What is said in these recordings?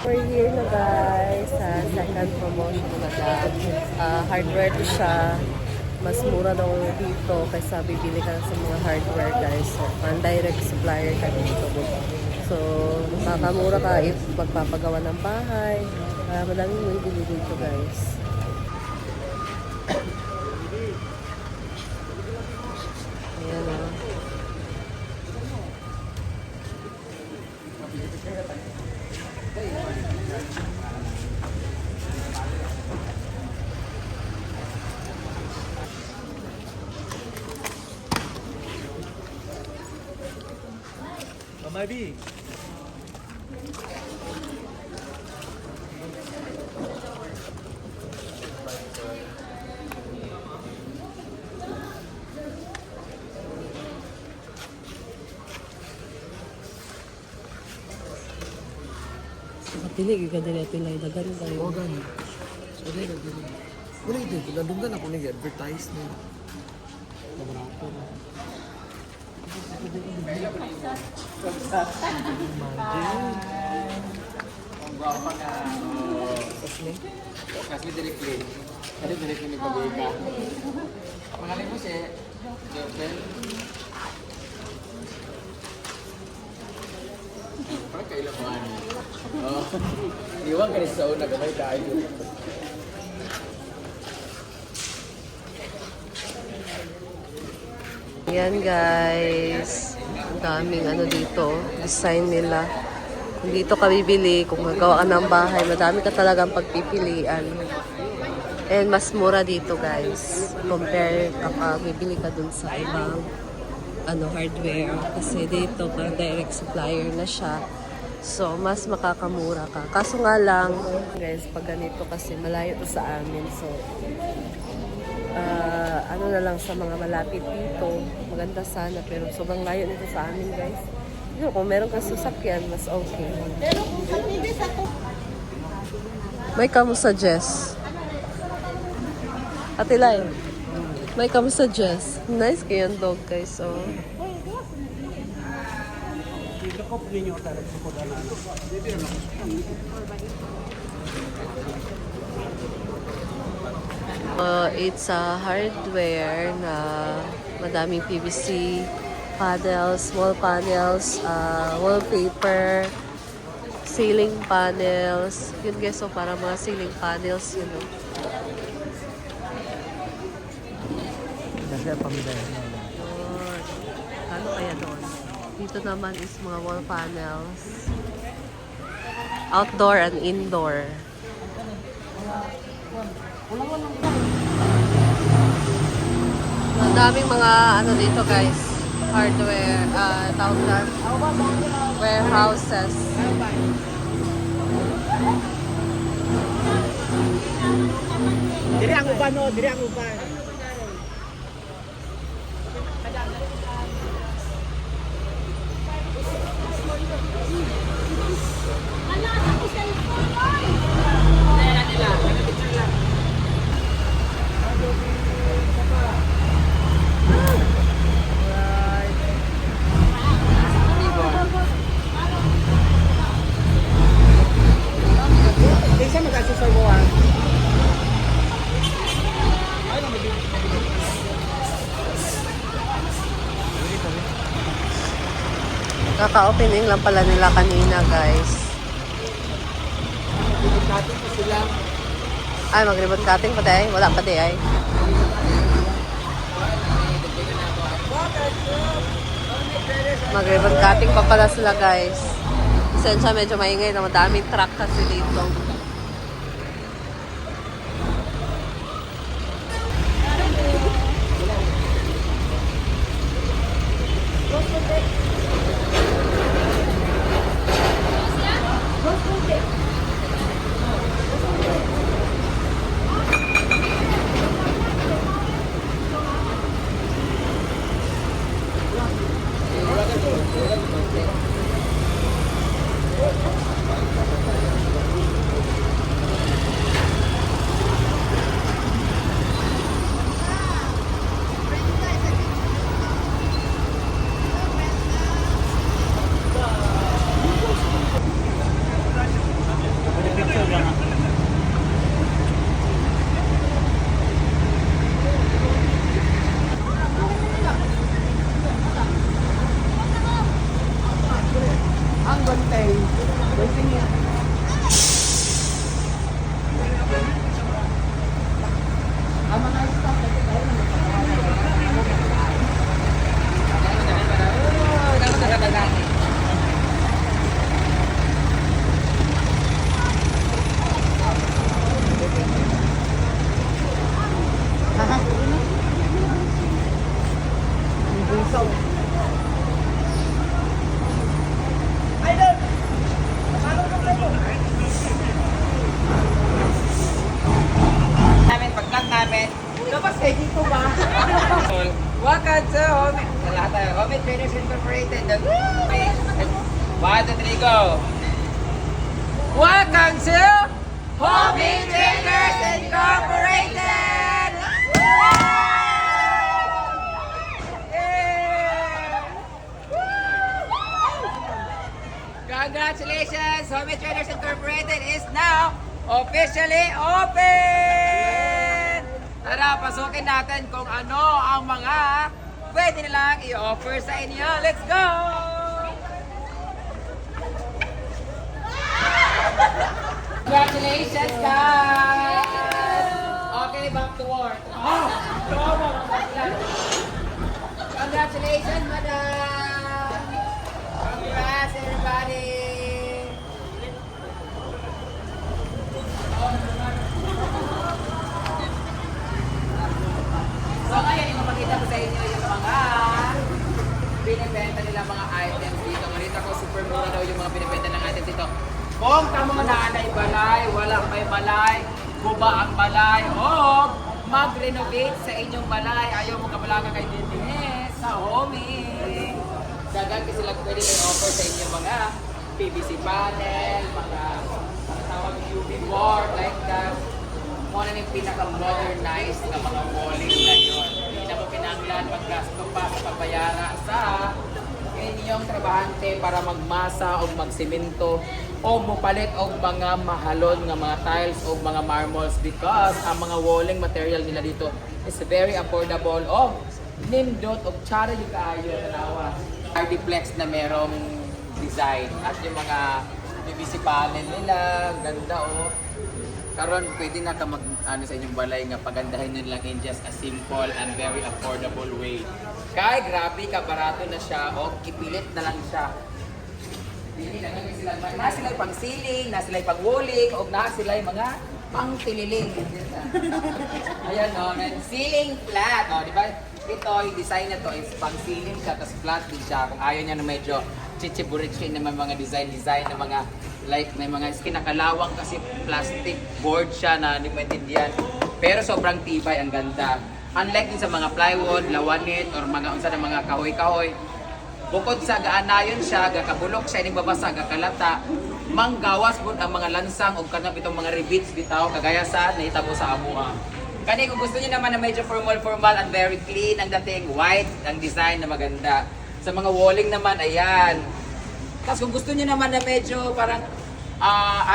We're here na guys sa second promotion na hardware to siya. Mas mura daw dito kaysa bibili ka sa mga hardware guys. So, direct supplier ka dito. So, makakamura ka if magpapagawa ng bahay. Madaming bibili dito guys. Ayan o. Maybe. Kapili ka din ito lang dagan tayo. Oo, gani. So, dahil wala ito. Ladunggan ako nag-advertise na. Laborato. Ang guwapa nga. Kasi directly. Kasi directly ni Pabika. Mangaling mo si Jeffel. Parang kailan mo ani. Iwan ka rin sa una kamay tayo. Ayan guys, ang daming ano dito, design nila. Kung dito ka bibili, kung gagawa ka ng bahay, madami ka talagang pagpipilian. And mas mura dito guys, compare kapag bibili ka dun sa ibang hardware. Kasi dito parang direct supplier na siya. So, mas makakamura ka. Kaso nga lang, guys, pag ganito kasi malayo to sa amin. So, ano na lang sa mga malapit dito. Maganda sana, pero sobrang layo nito sa amin, guys. Yun, kung meron kang sasakyan, mas okay. Pero kung sa pibis ako, May kamu-suggest? Ate Lai, may kamu-suggest? Nice kayong dog, guys. Oh. It's a hardware na madaming PVC panels, wall panels, wallpaper, ceiling panels. Yun guys, so para mga ceiling panels, yun o. Kasi pamilya. Ano kaya doon? Dito naman is mga wall panels. Outdoor and indoor. Madaming mga ano dito guys, hardware, tawag na, warehouses. Diri ang uban no, diri ang uban. Isa mag-accessor mo ah. Kaka-opening lang pala nila kanina guys. Ay, mag-ribbon cutting pa tayo? Wala pa tayo ay. Mag-ribbon cutting pa pala sila guys. Sensya medyo maingay na madaming truck kasi dito. ang bantay. Bantay niya. Ang mga staff kasi tayo na namin, pag-vlog namin. Tapos kay dito ba? Welcome to Home. Sa lahat tayo. Home Traders Incorporated. The 1, 2, 3, go! Welcome to Home Traders Incorporated! Congratulations! Home Traders Incorporated is now officially open! Tara, pasukin natin kung ano ang mga pwede nilang i-offer sa inyo. Let's go! Congratulations, guys! Okay, back to work. Congratulations, madam! Congrats, everybody! So ngayon, ipapakita ko sa inyo yung mga binibenta nila mga items dito. Marita ko, super mura daw yung mga binibenta ng items dito. Kung tamo na anay balay, walang may balay, guba ang balay, o mag-renovate sa inyong balay, ayaw mo kabalaga kay Dindines sa homie. Dagan kasi sila pwede may offer sa inyong mga PVC panel, mga tawag UV board, like that. Muna yung pinaka-modernized na mga walling ngayon. Hindi na mo pinanglan maggasto pa sa pagbayara sa inyong trabahante para magmasa o magsimento o mupalit o mga mahalon nga mga tiles o mga marbles because ang mga walling material nila dito is very affordable o nindot o tsara yung kaayo tanawa. Hardiplex na merong design at yung mga PVC panel nila, ganda o. Karon pwede na ka mag ano sa inyong balay nga pagandahin nyo lang in just a simple and very affordable way. Kay grabe ka barato na siya o ipilit na lang siya. Dili na lang sila na sila pang ceiling, na sila pang walling o na sila mga pang tililing. Ayan o, ceiling flat o, di ba? Ito yung design na to is pang ceiling siya tapos flat din siya. Kung ayaw niya na medyo chichiburichi naman mga design na mga like may mga kinakalawang kasi plastic board siya na hindi maintindihan. Pero sobrang tibay, ang ganda. Unlike din sa mga plywood, lawanit, or mga unsa na mga kahoy-kahoy. Bukod sa gaanayon siya, gakabulok siya, hindi babasa, gakalata, manggawas po ang mga lansang o kanang itong mga rivets bitaw, kagaya sa nahitabo sa amuha. Kani kung gusto niyo naman na medyo formal and very clean ang dating, white ang design na maganda. Sa mga walling naman, ayan. Tapos kung gusto niyo naman na medyo parang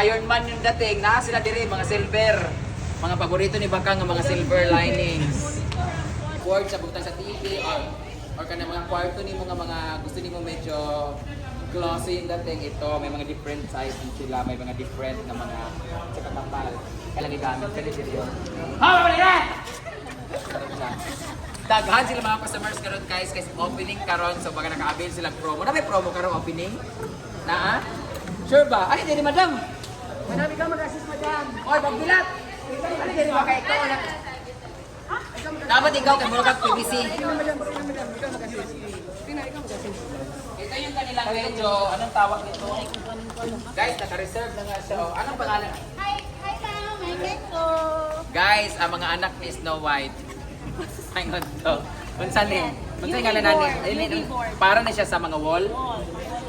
Iron Man yung dating, na sila dire mga silver. Mga paborito ni Bakang ng mga silver linings. Board sa butang sa TV or kanang mga kwarto ni mga gusto nimo medyo glossy yung dating, ito may mga different size din sila, may mga different na mga sa kapal. Kailangan igamit ka din yun. Daghan sila mga customers karon guys kasi opening karon so baka naka-avail sila promo. Na may promo karon opening? Na Sure ba? Ay, hindi madam. Madami ka mag-assist madam. Oy, pagbilat. Ano din ba kay ikaw? Dapat ikaw kay murag PVC. Ito yung kanilang medyo, anong tawag nito? Guys, naka-reserve na nga siya. Anong pangalan? Hi ma'am, my keto. Guys, ang mga anak ni Snow White. Ay, ano to? Unsan ni? Unsan yung ngalan natin? Para na siya sa mga wall.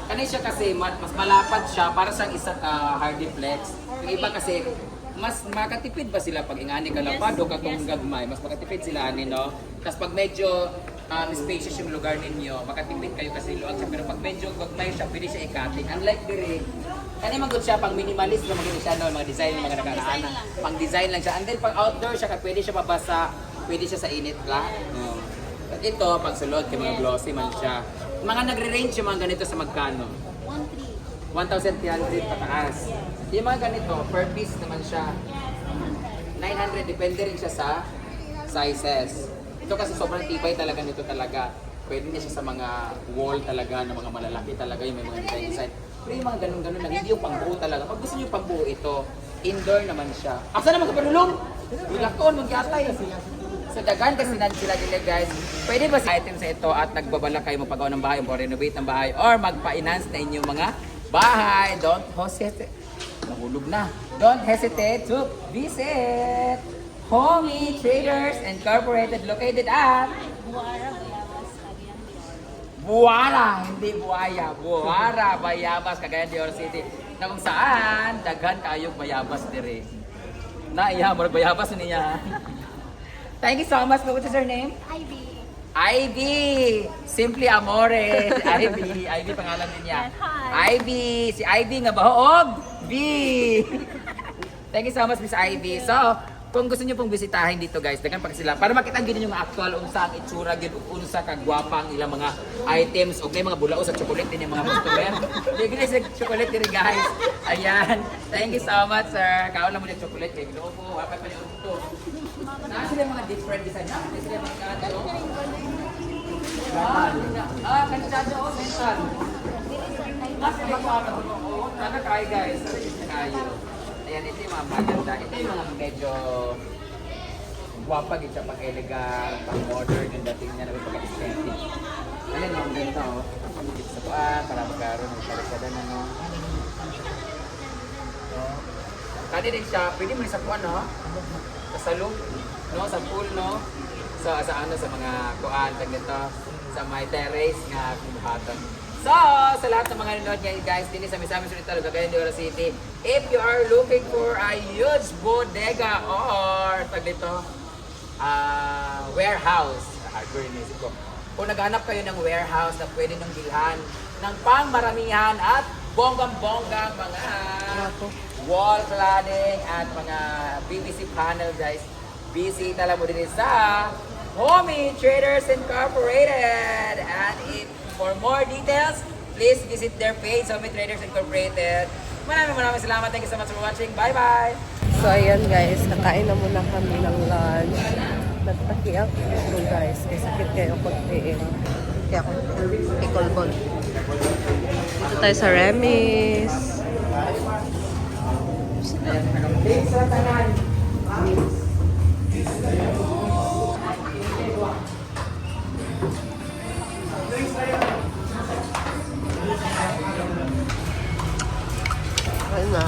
Kani siya kasi mas malapad siya para sa isang hardiplex. Yung iba kasi mas makatipid ba sila pag ingani ka lapad o katong gagmay, mas makatipid sila ani no. Tapos pag medyo spacious yung lugar ninyo, makatipid kayo kasi luwag siya, pero pag medyo gagmay siya, pwede siya i-cutting. Unlike dire, kani magud siya pang minimalist na maging siya no, mga design mga naganaana. Pang design lang siya. And then pag outdoor siya, pwede siya mabasa, pwede siya sa init lang. No. At ito, pag sulod, kay mga glossy man siya. Mga nagre-range yung mga ganito sa magkano? 1.3. 1,300 pataas. Yung mga ganito, per piece naman siya. 900, depende rin siya sa sizes. Ito kasi sobrang tibay talaga nito talaga. Pwede niya siya sa mga wall talaga, na mga malalaki talaga, yung may mga design. Pero yung mga ganun-ganun lang, hindi yung pangbuo talaga. Pag gusto niyo pangbuo ito, indoor naman siya. Asa naman ka panulong? Bilakon, magyatay. So daghan kasi na sila dili guys. Pwede ba sa items sa ito at nagbabala kayo magpagawa ng bahay o renovate ng bahay or magpa-enhance na inyong mga bahay? Don't hesitate. Nahulog na. Don't hesitate to visit Homey Traders Incorporated located at Buara, hindi Buaya. Buara, Bayabas, Cagayan de Oro City. Na kung saan, daghan kayong Bayabas dire. Na iya, Bayabas niya. Thank you so much. What is her name? Ivy. Ivy! Simply Amore. Ivy pangalan din niya. Yes, hi. Ivy! Si Ivy nga bahoog! B! Thank you so much, Miss Ivy. So, kung gusto niyo pong bisitahin dito guys, dagan pa sila para makita gid yung actual unsa ang itsura gid unsa ka gwapang ilang mga items ug may mga bulao sa chocolate din yung mga customer. Digre sa chocolate diri guys. Ayan. Thank you so much, sir. Kaon lang mo yung chocolate kay Globo. Wapat pa yung ito. Naa sila mga different design. Naa sila mga kanto. Kandidato o mental. Nasa mga oh, sana kay guys. Kayo. Ayan, ito yung mga maganda. Ito yung mga medyo guwapa, siya pang elegant, pang modern, yung dating niya na may pagka-aesthetic. Ayan, yung ganda, oh. Sa tuan, para magkaroon ng karisada na, no? Kani din siya, pwede mo rin sa tuan, no? Sa salon, no? Sa pool, no? Sa sa mga kuan, ganito, sa may terrace nga kumuhatan. So, sa lahat ng mga nanonood ngayon guys, din sa Misamis Unitalo, Cagayan de Oro City, if you are looking for a huge bodega or tag dito, warehouse, hardware inisip ko. Kung naghanap kayo ng warehouse na pwede nang bilhan ng pangmaramihan at bonggang-bonggang mga wall cladding at mga PVC panel guys, bisita lang mo din sa Homey Traders Incorporated. And if for more details, please visit their page, Homey Traders Incorporated. Maraming salamat. Thank you so much for watching. Bye-bye! So ayan guys, kakain na muna kami ng lunch. Nagpakiyak ko guys, kasi sakit kayo pag-PM. Kaya ako pickleball. Dito tayo sa Remis. Ayun na.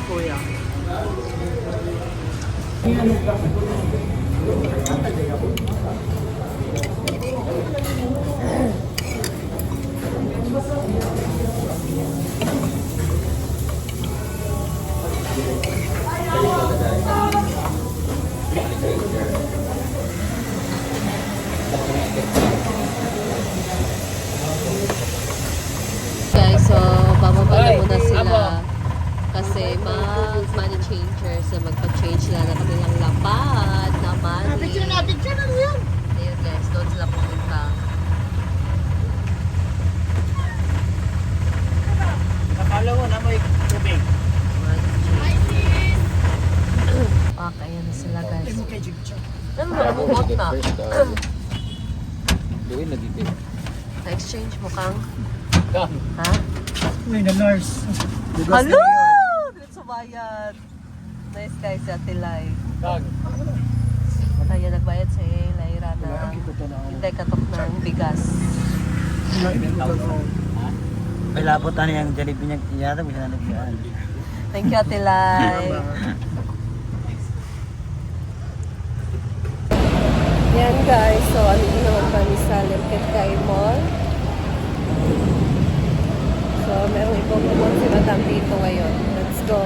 Kuya. Guys, so bababa na muna sila kasi mag-money changers na magpa-change sila na kanilang lapad na money. Picture na yun. Ayun guys, doon sila pumunta. Nakala mo na may tubig. Pak, ayun na sila guys. Ay mo kay Jigcha. Ano ba? Bumot na. Gawin na dito. Na-exchange mo kang? Kang. Ha? May na nurse. Hello! Dito sa bayan. Nice guys, si Ate Lai. Kang. Kaya nagbayad si Laira na hindi katok ng bigas. May lapot ano yung Jollibee niya yata, bisa na nagbiyaan. Thank you, Ate Lai. Yan guys, so ano din naman kami sa Limkit Kai Mall. So merong ibang mall si Madam dito ngayon. Let's go.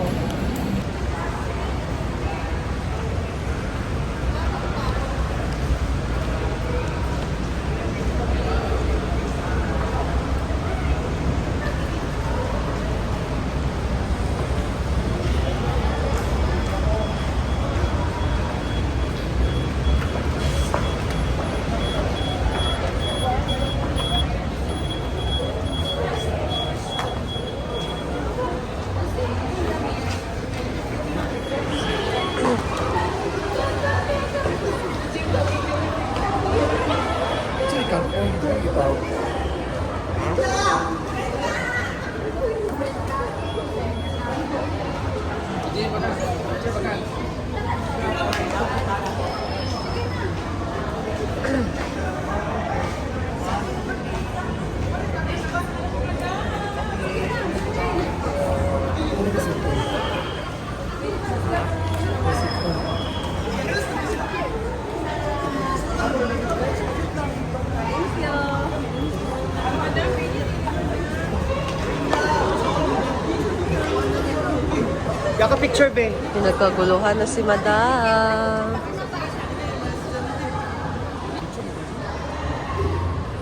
Yaka picture, be. Pinagkaguluhan na si Madam.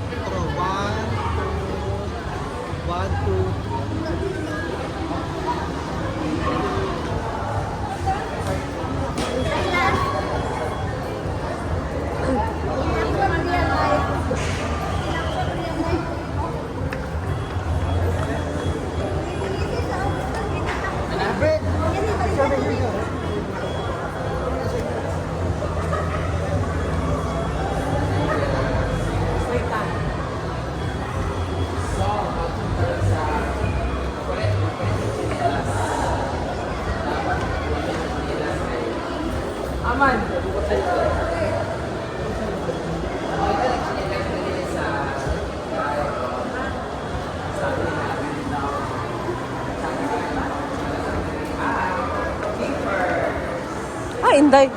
Pero, 1, 2, 1, 2. Aman. Ah, Inday.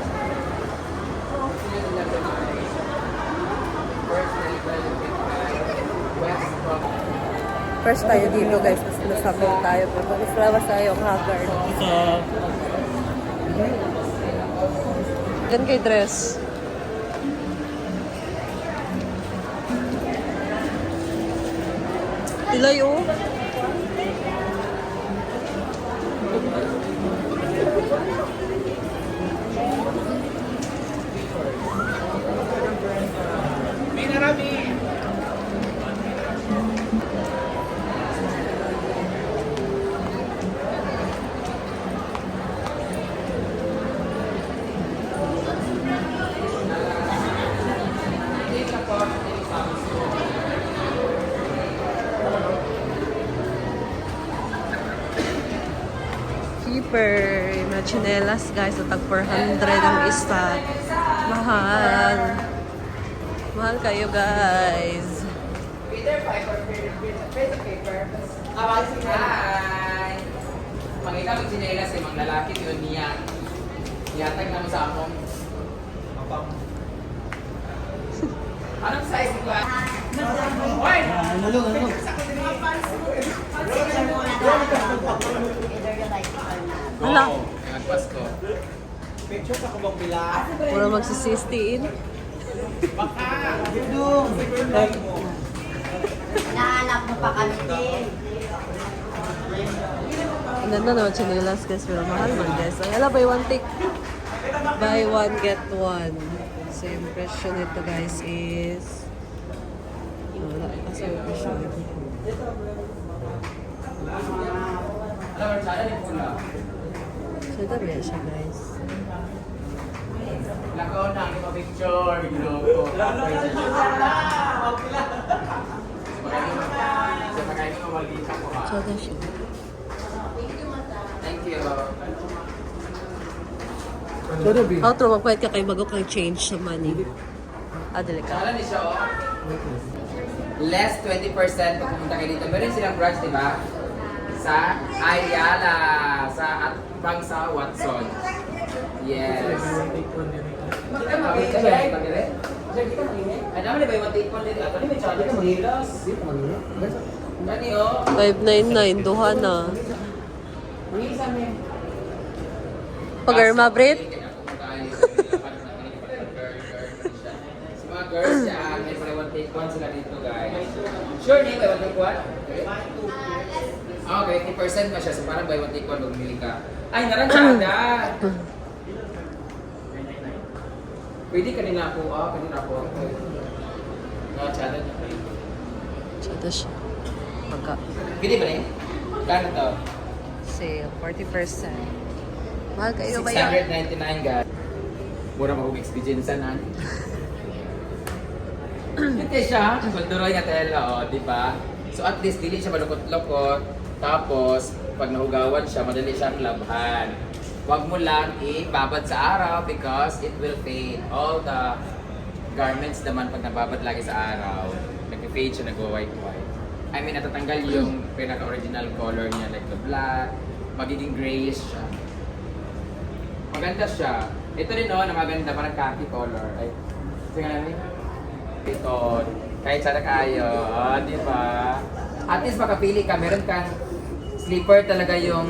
First tayo dito guys, mas nasabot tayo. Mas lawas tayo ang haggard. Gan kay dress. Tilay oh. Cheaper. Yung mga chinelas guys, so tag 400 ang isa. Mahal. Mahal kayo guys. Hi! Pag ikaw magsinelas eh, mga lalaki yun niya. Yatag na mo sa among. Anong size ba? Hoy! Hala. Nagpasko. Picture ka ko bang pila? Puro magsisistiin. Nahanap mo pa kami din. Ang ganda naman chinelas guys, pero mahal man guys. Ay, ala, buy one take. Buy one, get one. So, yung presyo nito guys is... Wala, kasi yung presyo nito. So, dami siya guys. Lakaw na ang mga picture. Ginoko. Sa pagkain mo, malita ko ha. So, dami siya. Thank you. Todo, be. How to magpahit ka kay bago kang change sa money. Ah, dali ka. Alam niyo siya, oh. Less 20% pag pumunta kayo dito. Meron silang branch, di ba? Sa Ayala. At pang sa Watson. Yes. Kita mo, kita ba? Kita mo, ano naman ba yung matikon dito? Ano may charge ka maghilas? Gani, oh. 599, duha na. Isa mo. Pag-arma, Brit? Sa mga girls yan, may buy one take one sila dito guys. Sure name, buy one take one? Okay, 50% na siya. So parang buy one take one, bumili ka. Ay, naranjada! Pwede kanina ako, kanina ako. Nakachada niya. Chata siya. Pagka. Pwede ba na yun? Kano to? Sale, 40%. Mahal kayo ba yan? 699 guys. Mura mag experience na. Ito siya, kulturoy nga tela, di ba? So at least, dili siya malukot-lukot. Tapos, pag nahugawan siya, madali siyang labhan. Huwag mo lang ibabad sa araw because it will fade. All the garments naman pag nababad lagi sa araw, nag-fade siya, nag-white-white. I mean, natatanggal yung pinaka-original color niya, like the black, magiging grayish siya. Maganda siya. Ito rin na maganda, parang khaki color. Ay, sige nga namin. Ito, kahit sana kayo, di ba? At least makapili ka, meron kang slipper talaga yung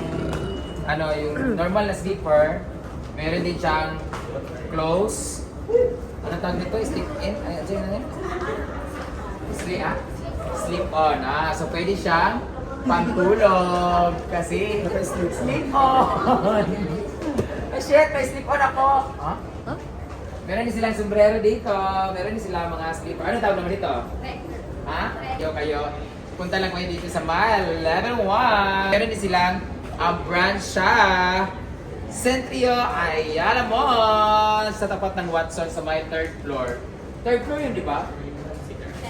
ano, yung normal na slipper. Meron din siyang close. Ano tawag dito? Slip in? Ay, ano yun? Slip on. So pwede siyang pantulog kasi slip on. Oh shit, may slip on ako. Huh? Huh? Meron din silang sombrero dito. Meron din silang mga slipper. Ano tawag naman dito? Ha? Kayo. Punta lang kayo dito sa mall. Level 1. Meron din silang branch siya. Centrio Ayala Mall sa tapat ng Watson sa may 3rd floor. 3rd floor yun, di ba?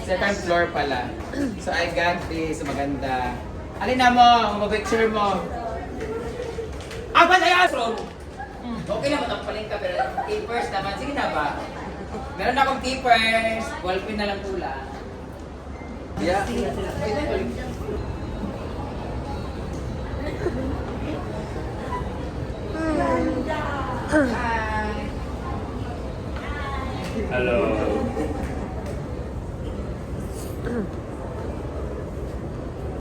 2nd floor pala. So I got this. Maganda. Alin na mo? Mag-picture mo. Ba sa'yo? Okay naman ang palengka pero tapers naman. Sige na ba? Meron akong tapers. Ballpen na lang pula. Yeah. Hello.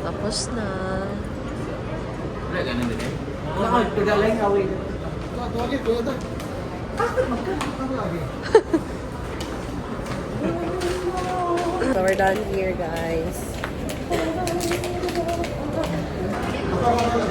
Tapos na. Wala ganun din eh. Tuwagin, kuya ta. So we're done here, guys. Hala.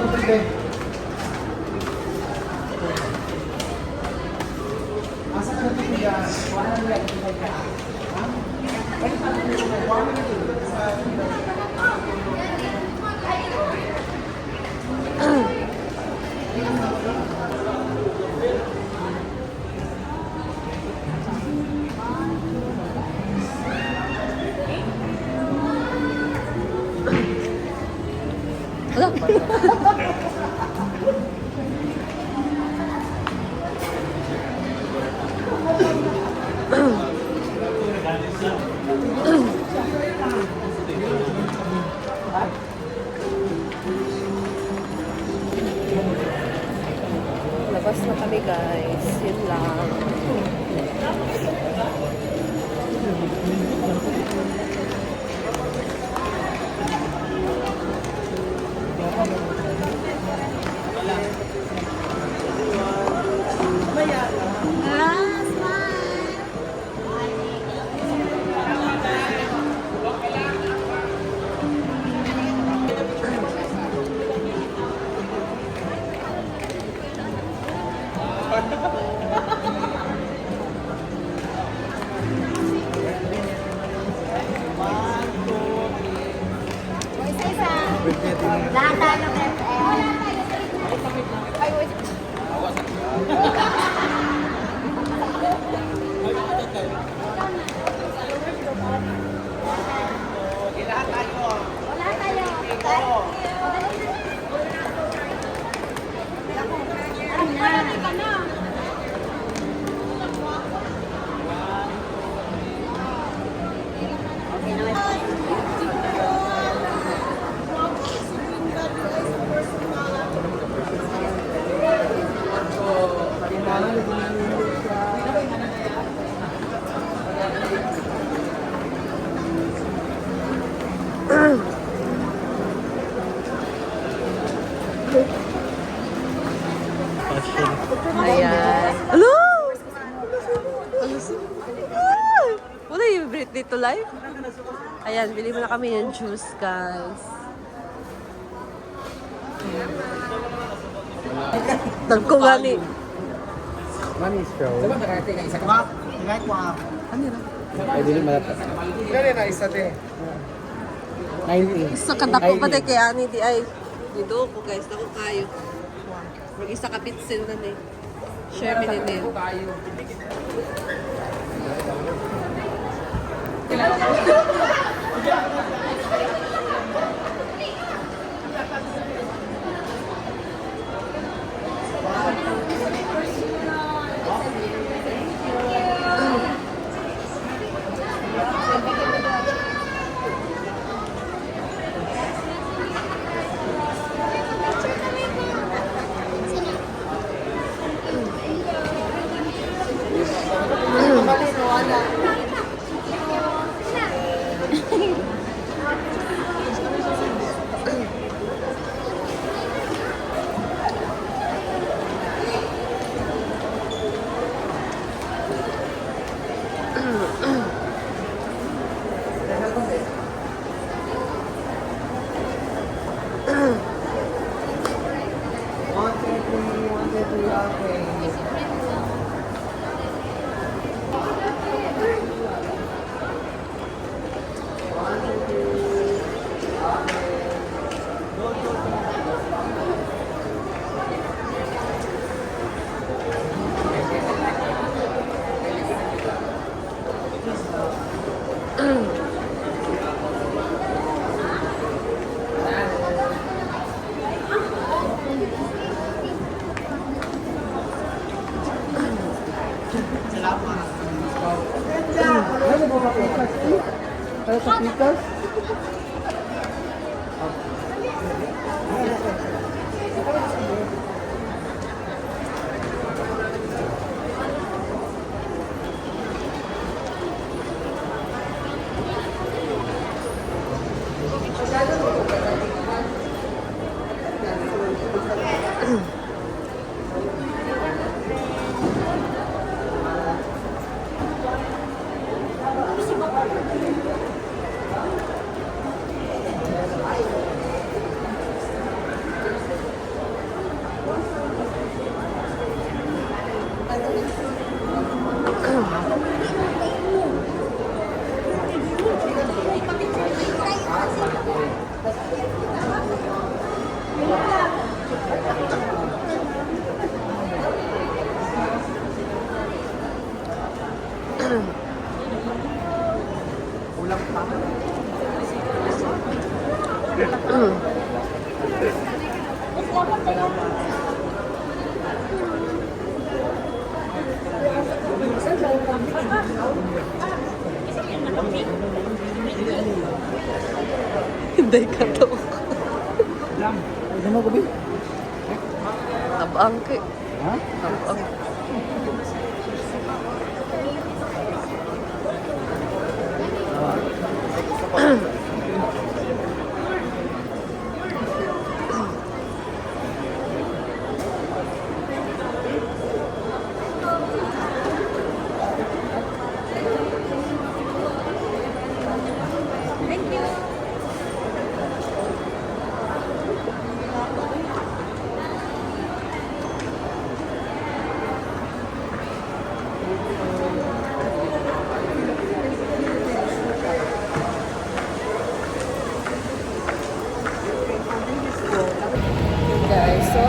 Labas na kami, guys. Yun lang. Lahat tayo ng FM. Wala tayo. Ayan. Hello! Wala yung Britney to life? Ayan, bili mo na kami yung juice, guys. Tagko nga ni. Money straw. Diba nakarating ang isa ka? Ay, dili malapit. Gani na isa te. 90. Isa ka dako pa tayo kaya ni di ay. Dito ko, guys. Dako kayo. Mag-isa ka pitsil na ni. Share me din. Tayo. Hindi ka to. Ano mo gabi? Tabang ka. Ha? Tabang. Guys, so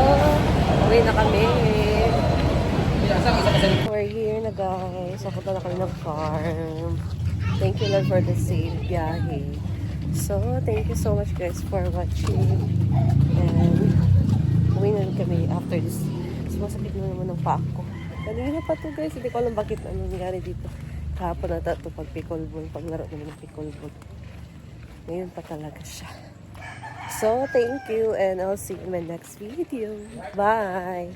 uwi na kami. We're here na guys. Papunta na kami ng farm. Thank you Lord for the safe biyahe. So, thank you so much guys for watching. And uwi na rin kami after this. Sumasakit na naman ng paa ko. Kanina pa to guys. Hindi ko alam bakit ano nangyari dito. Kahapon na ito pag pickleball. Paglaro namin ng pickleball. Ngayon pa talaga siya. So, thank you and I'll see you in my next video. Bye!